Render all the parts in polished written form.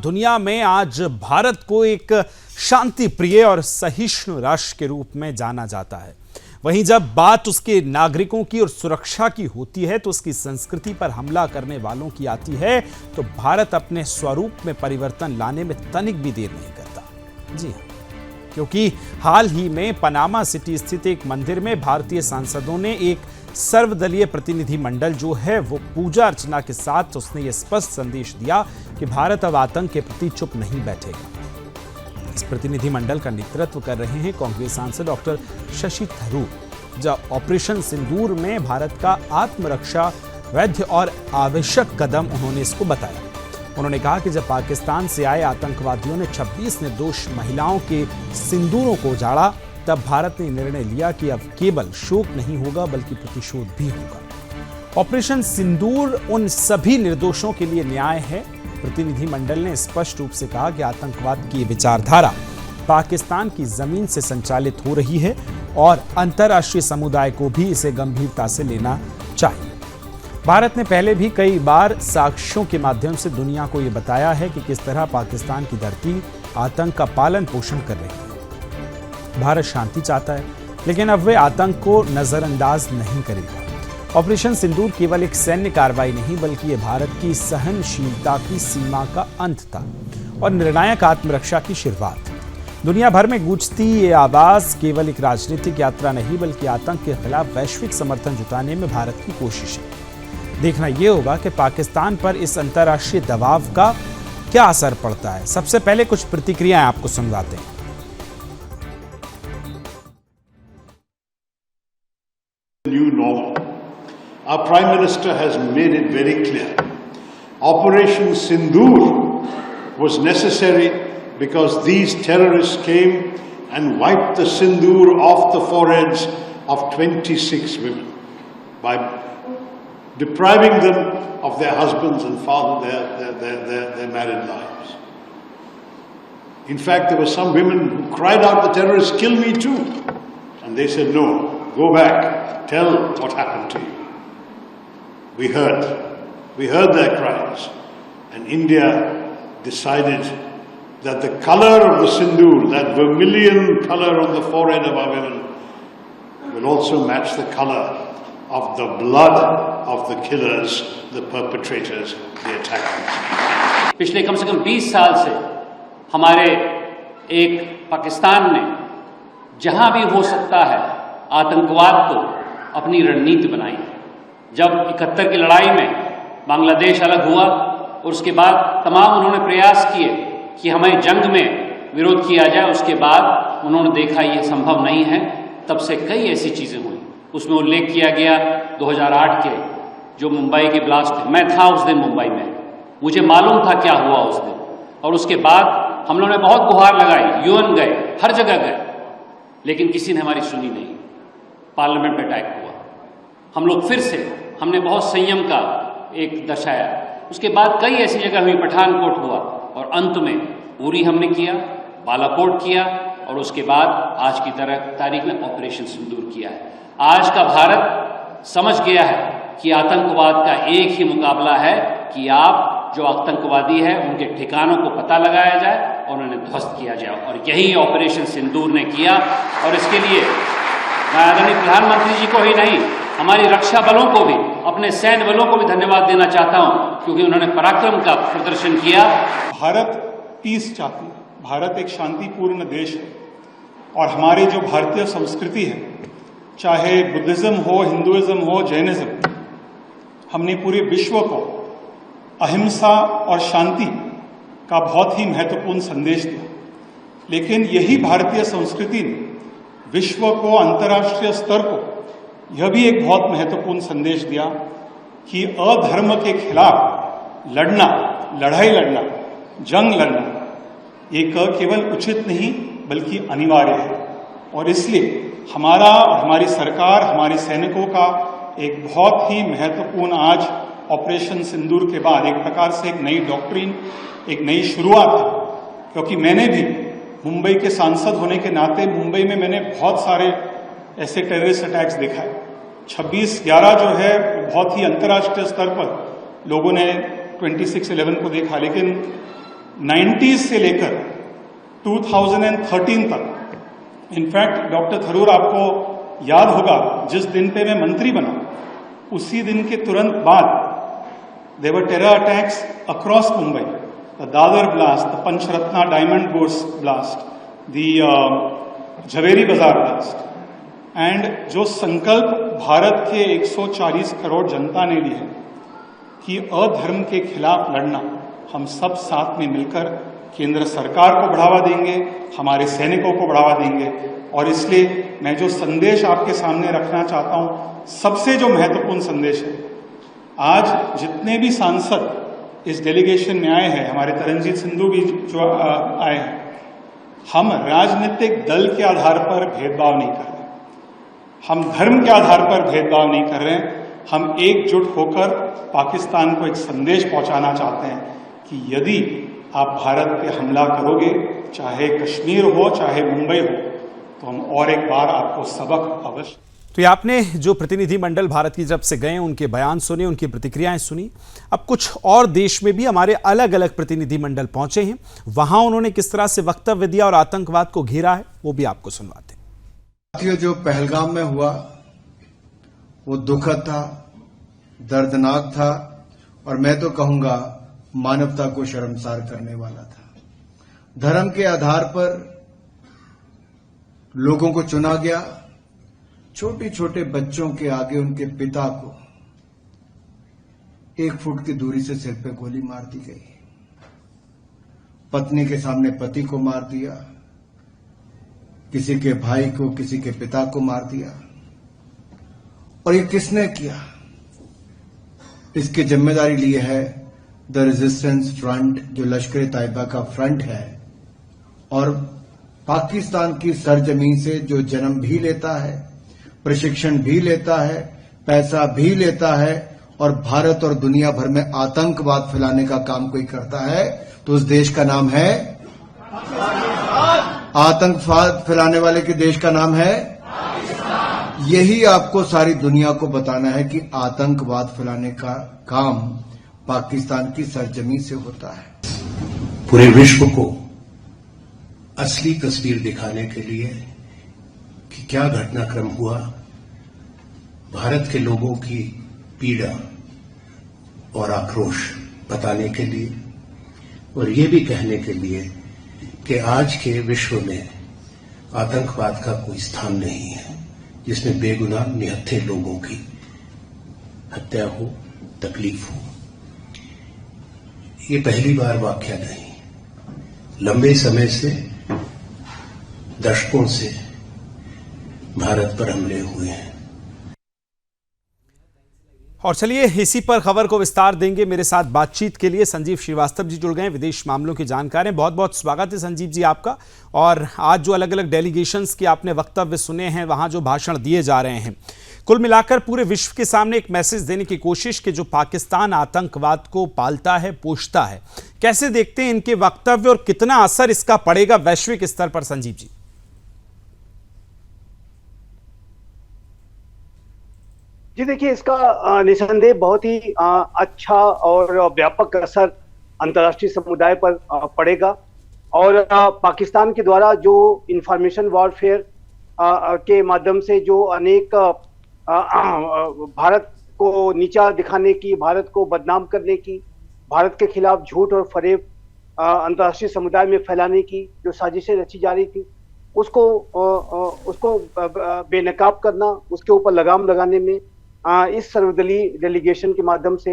दुनिया में आज भारत को एक शांति प्रिय और सहिष्णु राष्ट्र के रूप में जाना जाता है। वहीं जब बात उसके नागरिकों की और सुरक्षा की होती है तो उसकी संस्कृति पर हमला करने वालों की आती है तो भारत अपने स्वरूप में परिवर्तन लाने में तनिक भी देर नहीं करता। जी हाँ, क्योंकि हाल ही में पनामा सिटी स्थित एक मंदिर में भारतीय सांसदों ने एक सर्वदलीय प्रतिनिधि मंडल जो है वो पूजा अर्चना के साथ उसने ये स्पष्ट संदेश दिया कि भारत अब आतंक के प्रति चुप नहीं बैठेगा। इस प्रतिनिधि मंडल का नेतृत्व कर रहे हैं कांग्रेस सांसद डॉक्टर शशि थरूर। जब ऑपरेशन सिंदूर में भारत का आत्मरक्षा वैध और आवश्यक कदम उन्होंने इसको बताया। उन्होंने कहा कि जब पाकिस्तान से आए आतंकवादियों ने 26 निर्दोष महिलाओं के सिंदूरों को उजाड़ा तब भारत ने निर्णय लिया कि अब केवल शोक नहीं होगा बल्कि प्रतिशोध भी होगा। ऑपरेशन सिंदूर उन सभी निर्दोषों के लिए न्याय है। प्रतिनिधि मंडल ने स्पष्ट रूप से कहा कि आतंकवाद की विचारधारा पाकिस्तान की जमीन से संचालित हो रही है और अंतर्राष्ट्रीय समुदाय को भी इसे गंभीरता से लेना चाहिए। भारत ने पहले भी कई बार साक्ष्यों के माध्यम से दुनिया को यह बताया है कि किस तरह पाकिस्तान की धरती आतंक का पालन पोषण कर रही है। भारत शांति चाहता है लेकिन अब वे आतंक को नजरअंदाज नहीं करेगा। ऑपरेशन सिंदूर केवल एक सैन्य कार्रवाई नहीं बल्कि ये भारत की सहनशीलता की सीमा का अंत था और निर्णायक आत्मरक्षा की शुरुआत। दुनिया भर में गूंजती ये आवाज केवल एक राजनीतिक यात्रा नहीं बल्कि आतंक के खिलाफ वैश्विक समर्थन जुटाने में भारत की कोशिश है। देखना यह होगा कि पाकिस्तान पर इस अंतर्राष्ट्रीय दबाव का क्या असर पड़ता है। सबसे पहले कुछ प्रतिक्रियाएं आपको सुनवाते हैं। New normal. Our Prime Minister has made it very clear. Operation Sindoor was necessary because these terrorists came and wiped the Sindoor off the foreheads of 26 women by depriving them of their husbands and their married lives. In fact, there were some women who cried out, "The terrorists kill me too." And they said, "No, go back. Tell what happened to you." We heard their cries, and India decided that the color of the sindoor, that vermilion color on the forehead of our women, will also match the color of the blood of the killers, the perpetrators, the attackers. पिछले कम से कम 20 साल से हमारे एक पाकिस्तान ने जहां भी हो सकता है आतंकवाद को अपनी रणनीति बनाई। जब 71 की लड़ाई में बांग्लादेश अलग हुआ और उसके बाद तमाम उन्होंने प्रयास किए कि हमें जंग में विरोध किया जाए, उसके बाद उन्होंने देखा ये संभव नहीं है। तब से कई ऐसी चीज़ें हुई। उसमें उल्लेख किया गया 2008 के जो मुंबई के ब्लास्ट थे। मैं था उस दिन मुंबई में, मुझे मालूम था क्या हुआ उस दिन। और उसके बाद हम लोगों ने बहुत गुहार लगाई, यूएन गए, हर जगह गए, लेकिन किसी ने हमारी सुनी नहीं। पार्लियामेंट में अटैक हुआ, हम लोग फिर से हमने बहुत संयम का एक दर्शाया। उसके बाद कई ऐसी जगह हुई, पठानकोट हुआ और अंत में उरी हमने किया, बालाकोट किया और उसके बाद आज की तारीख में ऑपरेशन सिंदूर किया है। आज का भारत समझ गया है कि आतंकवाद का एक ही मुकाबला है कि आप जो आतंकवादी है उनके ठिकानों को पता लगाया जाए और उन्हें ध्वस्त किया जाए, और यही ऑपरेशन सिंदूर ने किया। और इसके लिए मैं आदरणीय प्रधानमंत्री जी को ही नहीं, हमारी रक्षा बलों को भी, अपने सैन्य बलों को भी धन्यवाद देना चाहता हूं क्योंकि उन्होंने पराक्रम का प्रदर्शन किया। भारत पीस चाहती है, भारत एक शांतिपूर्ण देश है और हमारी जो भारतीय संस्कृति है, चाहे बुद्धिज्म हो, हिंदुइज्म हो, जैनिज्म, हमने पूरे विश्व को अहिंसा और शांति का बहुत ही महत्वपूर्ण संदेश दिया। लेकिन यही भारतीय संस्कृति ने विश्व को, अंतर्राष्ट्रीय स्तर को यह भी एक बहुत महत्वपूर्ण संदेश दिया कि अधर्म के खिलाफ लड़ना, लड़ाई लड़ना, जंग लड़ना एक केवल उचित नहीं बल्कि अनिवार्य है। और इसलिए हमारा और हमारी सरकार, हमारे सैनिकों का एक बहुत ही महत्वपूर्ण आज ऑपरेशन सिंदूर के बाद एक प्रकार से एक नई डॉक्ट्रिन, एक नई शुरुआत है। क्योंकि मैंने भी मुंबई के सांसद होने के नाते मुंबई में मैंने बहुत सारे ऐसे टेररिस्ट अटैक्स देखा है। 26/11 जो है बहुत ही अंतर्राष्ट्रीय स्तर पर लोगों ने 26/11 को देखा, लेकिन 90s से लेकर 2013 तक, इनफैक्ट डॉक्टर थरूर आपको याद होगा जिस दिन पे मैं मंत्री बना उसी दिन के तुरंत बाद there were terror attacks across Mumbai, the Dadar blast, the Panchratna diamond bourse blast, the Zaveri Bazaar blast, and जो संकल्प भारत के 140 करोड़ जनता ने ली है कि अधर्म के खिलाफ लड़ना, हम सब साथ में मिलकर केंद्र सरकार को बढ़ावा देंगे, हमारे सैनिकों को बढ़ावा देंगे। और इसलिए मैं जो संदेश आपके सामने रखना चाहता हूं, सबसे जो महत्वपूर्ण संदेश है, आज जितने भी सांसद इस डेलीगेशन में आए हैं, हमारे तरनजीत सिंधु भी जो आए हैं, हम राजनीतिक दल के आधार पर भेदभाव नहीं कर रहे, हम धर्म के आधार पर भेदभाव नहीं कर रहे हैं। हम एकजुट होकर पाकिस्तान को एक संदेश पहुंचाना चाहते हैं कि यदि आप भारत पे हमला करोगे, चाहे कश्मीर हो चाहे मुंबई हो, तो हम और एक बार आपको सबक अवश्य। तो ये आपने जो प्रतिनिधिमंडल भारत की तरफ से गए उनके बयान सुने, उनकी प्रतिक्रियाएं सुनी। अब कुछ और देश में भी हमारे अलग अलग प्रतिनिधिमंडल पहुंचे हैं, वहां उन्होंने किस तरह से वक्तव्य दिया और आतंकवाद को घेरा है वो भी आपको सुनवाते हैं। जो पहलगाम में हुआ वो दुखद था, दर्दनाक था और मैं तो कहूंगा मानवता को शर्मसार करने वाला था। धर्म के आधार पर लोगों को चुना गया, छोटे छोटे बच्चों के आगे उनके पिता को 1 फुट की दूरी से सिर पे गोली मार दी गई, पत्नी के सामने पति को मार दिया, किसी के भाई को, किसी के पिता को मार दिया। और ये किसने किया? इसकी जिम्मेदारी ली है द रेजिस्टेंस फ्रंट, जो लश्कर तैयबा का फ्रंट है और पाकिस्तान की सरजमीन से जो जन्म भी लेता है, प्रशिक्षण भी लेता है, पैसा भी लेता है और भारत और दुनिया भर में आतंकवाद फैलाने का काम कोई करता है तो उस देश का नाम है आतंकवाद फैलाने वाले के देश का नाम है। यही आपको सारी दुनिया को बताना है कि आतंकवाद फैलाने का काम पाकिस्तान की सरजमीन से होता है। पूरे विश्व को असली तस्वीर दिखाने के लिए कि क्या घटनाक्रम हुआ, भारत के लोगों की पीड़ा और आक्रोश बताने के लिए और ये भी कहने के लिए कि आज के विश्व में आतंकवाद का कोई स्थान नहीं है जिसमें बेगुनाह निहत्थे लोगों की हत्या हो, तकलीफ हो। ये पहली बार वाकया नहीं, लंबे समय से, दशकों से भारत पर हमले हुए हैं। और चलिए इसी पर खबर को विस्तार देंगे। मेरे साथ बातचीत के लिए संजीव श्रीवास्तव जी जुड़ गए, विदेश मामलों के जानकार हैं। बहुत बहुत स्वागत है संजीव जी आपका। और आज जो अलग अलग डेलीगेशंस के आपने वक्तव्य सुने हैं, वहां जो भाषण दिए जा रहे हैं, कुल मिलाकर पूरे विश्व के सामने एक मैसेज देने की कोशिश कि जो पाकिस्तान आतंकवाद को पालता है, पोषता है। कैसे देखते हैं इनके वक्तव्य और कितना असर इसका पड़ेगा वैश्विक स्तर पर संजीव जी? जी देखिए, इसका निसंदेह बहुत ही अच्छा और व्यापक असर अंतर्राष्ट्रीय समुदाय पर पड़ेगा। और पाकिस्तान के द्वारा जो इंफॉर्मेशन वॉरफेयर के माध्यम से जो अनेक भारत को नीचा दिखाने की, भारत को बदनाम करने की, भारत के खिलाफ झूठ और फरेब अंतर्राष्ट्रीय समुदाय में फैलाने की जो साजिशें रची जा रही थी, उसको बेनकाब करना, उसके ऊपर लगाम लगाने में इस सर्वदलीय डेलीगेशन के माध्यम से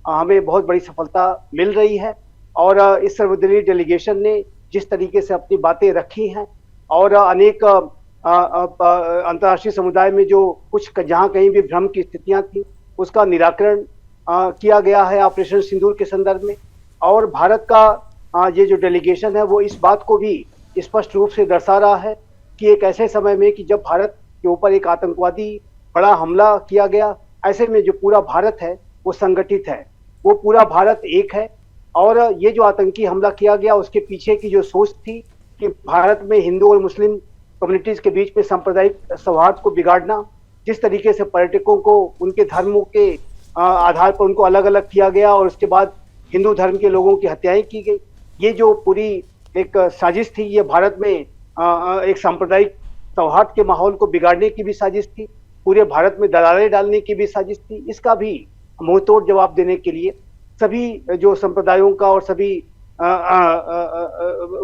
हमें बहुत बड़ी सफलता मिल रही है। और इस सर्वदलीय डेलीगेशन ने जिस तरीके से अपनी बातें रखी हैं और अनेक अंतर्राष्ट्रीय समुदाय में जो कुछ जहां कहीं भी भ्रम की स्थितियां थी, उसका निराकरण किया गया है ऑपरेशन सिंदूर के संदर्भ में। और भारत का ये जो डेलीगेशन है वो इस बात को भी स्पष्ट रूप से दर्शा रहा है कि एक ऐसे समय में कि जब भारत के ऊपर एक आतंकवादी बड़ा हमला किया गया, ऐसे में जो पूरा भारत है वो संगठित है, वो पूरा भारत एक है। और ये जो आतंकी हमला किया गया, उसके पीछे की जो सोच थी कि भारत में हिंदू और मुस्लिम कम्युनिटीज के बीच में सांप्रदायिक सौहार्द को बिगाड़ना, जिस तरीके से पर्यटकों को उनके धर्मों के आधार पर उनको अलग अलग किया गया और उसके बाद हिंदू धर्म के लोगों की हत्याएं की गई, ये जो पूरी एक साजिश थी, ये भारत में एक सांप्रदायिक सौहार्द के माहौल को बिगाड़ने की भी साजिश थी, पूरे भारत में दरारें डालने की भी साजिश थी। इसका भी मुंहतोड़ जवाब देने के लिए सभी जो संप्रदायों का और सभी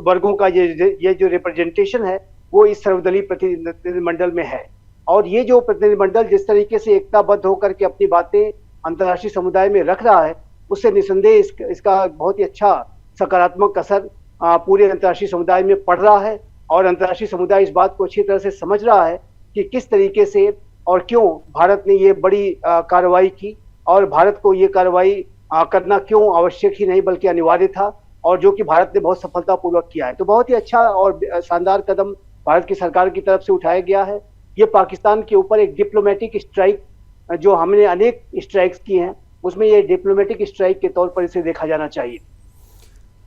वर्गों का ये जो रिप्रेजेंटेशन है वो इस सर्वदलीय प्रतिनिधिमंडल में है। और ये जो प्रतिनिधिमंडल जिस तरीके से एकताबद्ध होकर के अपनी बातें अंतर्राष्ट्रीय समुदाय में रख रहा है, उससे निसंदेह इसका बहुत ही अच्छा सकारात्मक असर पूरे अंतर्राष्ट्रीय समुदाय में पड़ रहा है। और अंतर्राष्ट्रीय समुदाय इस बात को अच्छी तरह से समझ रहा है कि किस तरीके से और क्यों भारत ने ये बड़ी कार्रवाई की, और भारत को ये कार्रवाई करना क्यों आवश्यक ही नहीं बल्कि अनिवार्य था, और जो कि भारत ने बहुत सफलतापूर्वक किया है। तो बहुत ही अच्छा और शानदार कदम भारत की सरकार की तरफ से उठाया गया है। ये पाकिस्तान के ऊपर एक डिप्लोमेटिक स्ट्राइक, जो हमने अनेक स्ट्राइक्स की हैं, उसमें ये डिप्लोमेटिक स्ट्राइक के तौर पर इसे देखा जाना चाहिए।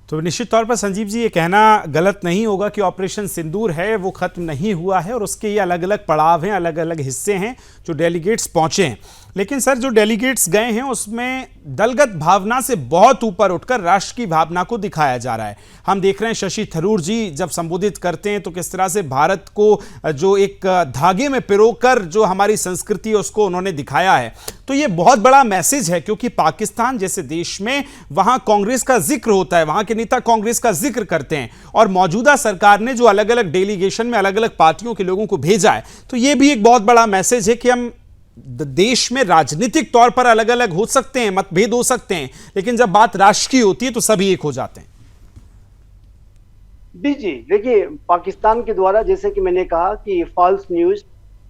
तो निश्चित तौर पर संजीव जी, ये कहना गलत नहीं होगा कि ऑपरेशन सिंदूर है वो खत्म नहीं हुआ है और उसके ये अलग अलग पड़ाव हैं, अलग अलग हिस्से हैं जो डेलीगेट्स पहुंचे हैं। लेकिन सर, जो डेलीगेट्स गए हैं उसमें दलगत भावना से बहुत ऊपर उठकर राष्ट्र की भावना को दिखाया जा रहा है। हम देख रहे हैं शशि थरूर जी जब संबोधित करते हैं तो किस तरह से भारत को जो एक धागे में पिरोकर जो हमारी संस्कृति है उसको उन्होंने दिखाया है। तो ये बहुत बड़ा मैसेज है, क्योंकि पाकिस्तान जैसे देश में वहां कांग्रेस का जिक्र होता है, वहां के नेता कांग्रेस का जिक्र करते हैं, और मौजूदा सरकार ने जो अलग अलग डेलीगेशन में अलग अलग पार्टियों के लोगों को भेजा है, तो ये भी एक बहुत बड़ा मैसेज है कि हम देश में राजनीतिक तौर पर अलग अलग हो सकते हैं, मतभेद हो सकते हैं, लेकिन जब बात राष्ट्र की होती है तो सभी एक हो जाते हैं। जी, देखिए, पाकिस्तान के द्वारा जैसे कि मैंने कहा कि फॉल्स न्यूज,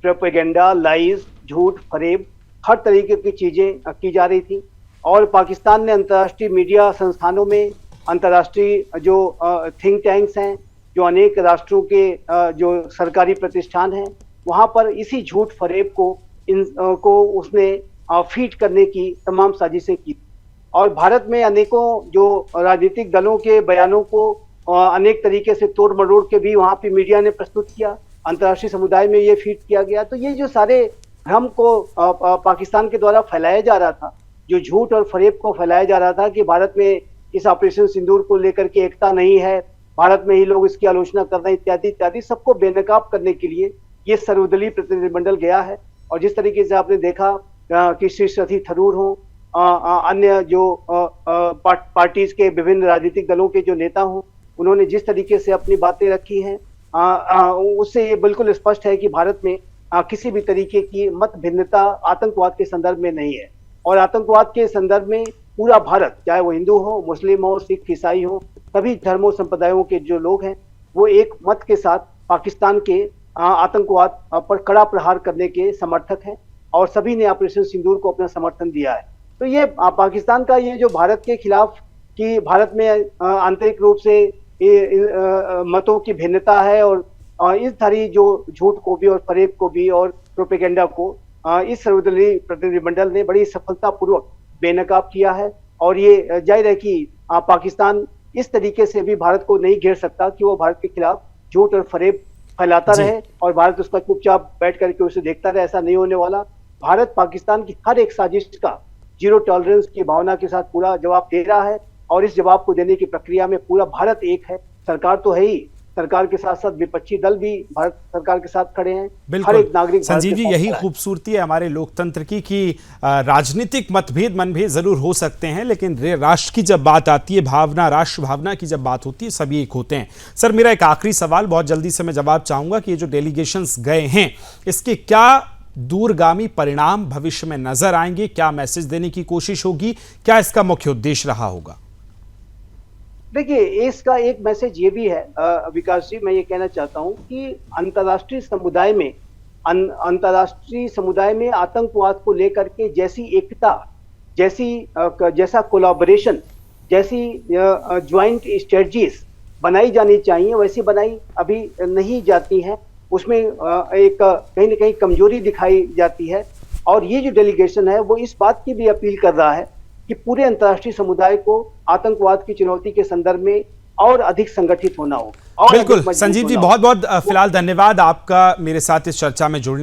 प्रोपेगेंडा, लाइज, झूठ, फरेब, हर तरीके की चीजें की जा रही थी। और पाकिस्तान ने अंतर्राष्ट्रीय मीडिया संस्थानों में, अंतर्राष्ट्रीय जो थिंक टैंक्स हैं, जो अनेक राष्ट्रों के जो सरकारी प्रतिष्ठान हैं, वहां पर इसी झूठ फरेब को उसने फीड करने की तमाम साजिशें की। और भारत में अनेकों जो राजनीतिक दलों के बयानों को अनेक तरीके से तोड़ मरोड़ के भी वहां पे मीडिया ने प्रस्तुत किया, अंतर्राष्ट्रीय समुदाय में ये फीड किया गया। तो ये जो सारे भ्रम को पाकिस्तान के द्वारा फैलाया जा रहा था, जो झूठ और फरेब को फैलाया जा रहा था कि भारत में इस ऑपरेशन सिंदूर को लेकर के एकता नहीं है, भारत में ही लोग इसकी आलोचना कर रहे हैं, इत्यादि इत्यादि, सबको बेनकाब करने के लिए ये सर्वदलीय प्रतिनिधिमंडल गया है। और जिस तरीके से आपने देखा कि श्री शशि थरूर हो, अन्य जो पार्टीज के विभिन्न राजनीतिक दलों के जो नेता हों, उन्होंने जिस तरीके से अपनी बातें रखी हैं, उससे ये बिल्कुल स्पष्ट है कि भारत में किसी भी तरीके की मत भिन्नता आतंकवाद के संदर्भ में नहीं है। और आतंकवाद के संदर्भ में पूरा भारत, चाहे वो हिंदू हो, मुस्लिम हो, सिख, ईसाई हो, सभी धर्मों संप्रदायों के जो लोग हैं वो एक मत के साथ पाकिस्तान के आतंकवाद पर कड़ा प्रहार करने के समर्थक हैं, और सभी ने ऑपरेशन सिंदूर को अपना समर्थन दिया है। तो ये पाकिस्तान का ये जो भारत के खिलाफ कि भारत में आंतरिक रूप से मतों की भिन्नता है, और इस सारी जो झूठ को भी और फरेब को भी और प्रोपेगेंडा को इस सर्वदलीय प्रतिनिधिमंडल ने बड़ी सफलतापूर्वक बेनकाब किया है। और ये जाहिर है कि पाकिस्तान इस तरीके से भी भारत को नहीं घेर सकता कि वो भारत के खिलाफ झूठ और फरेब फैलाता रहे और भारत उसका चुपचाप बैठ करके उसे देखता रहे। ऐसा नहीं होने वाला। भारत पाकिस्तान की हर एक साजिश का जीरो टॉलरेंस की भावना के साथ पूरा जवाब दे रहा है, और इस जवाब को देने की प्रक्रिया में पूरा भारत एक है। सरकार तो है ही, सरकार के साथ साथ विपक्षी दल भी भारत सरकार के साथ खड़े हैं। हर एक नागरिक संजीव जी, यही खूबसूरती है हमारे लोकतंत्र की कि राजनीतिक मतभेद मनभेद जरूर हो सकते हैं, लेकिन राष्ट्र की जब बात आती है, भावना, राष्ट्र भावना की जब बात होती है, सभी एक होते हैं। सर, मेरा एक आखिरी सवाल, बहुत जल्दी से मैं जवाब चाहूंगा कि ये जो डेलीगेशंस गए हैं, इसके क्या दूरगामी परिणाम भविष्य में नजर आएंगे? क्या मैसेज देने की कोशिश होगी? क्या इसका मुख्य उद्देश्य रहा होगा? देखिए, इसका एक मैसेज ये भी है विकास जी, मैं ये कहना चाहता हूं कि अंतर्राष्ट्रीय समुदाय में आतंकवाद को लेकर के जैसी एकता, जैसा कोलैबोरेशन, जैसी ज्वाइंट स्ट्रेटजीज बनाई जानी चाहिए, वैसी बनाई अभी नहीं जाती हैं। उसमें एक कहीं ना कहीं कमजोरी दिखाई जाती है। और ये जो डेलीगेशन है वो इस बात की भी अपील कर रहा है कि पूरे अंतर्राष्ट्रीय समुदाय को आतंकवाद की चुनौती के संदर्भ में और अधिक संगठित होना हो। बिल्कुल संजीव जी, बहुत बहुत फिलहाल धन्यवाद आपका मेरे साथ इस चर्चा में जुड़ने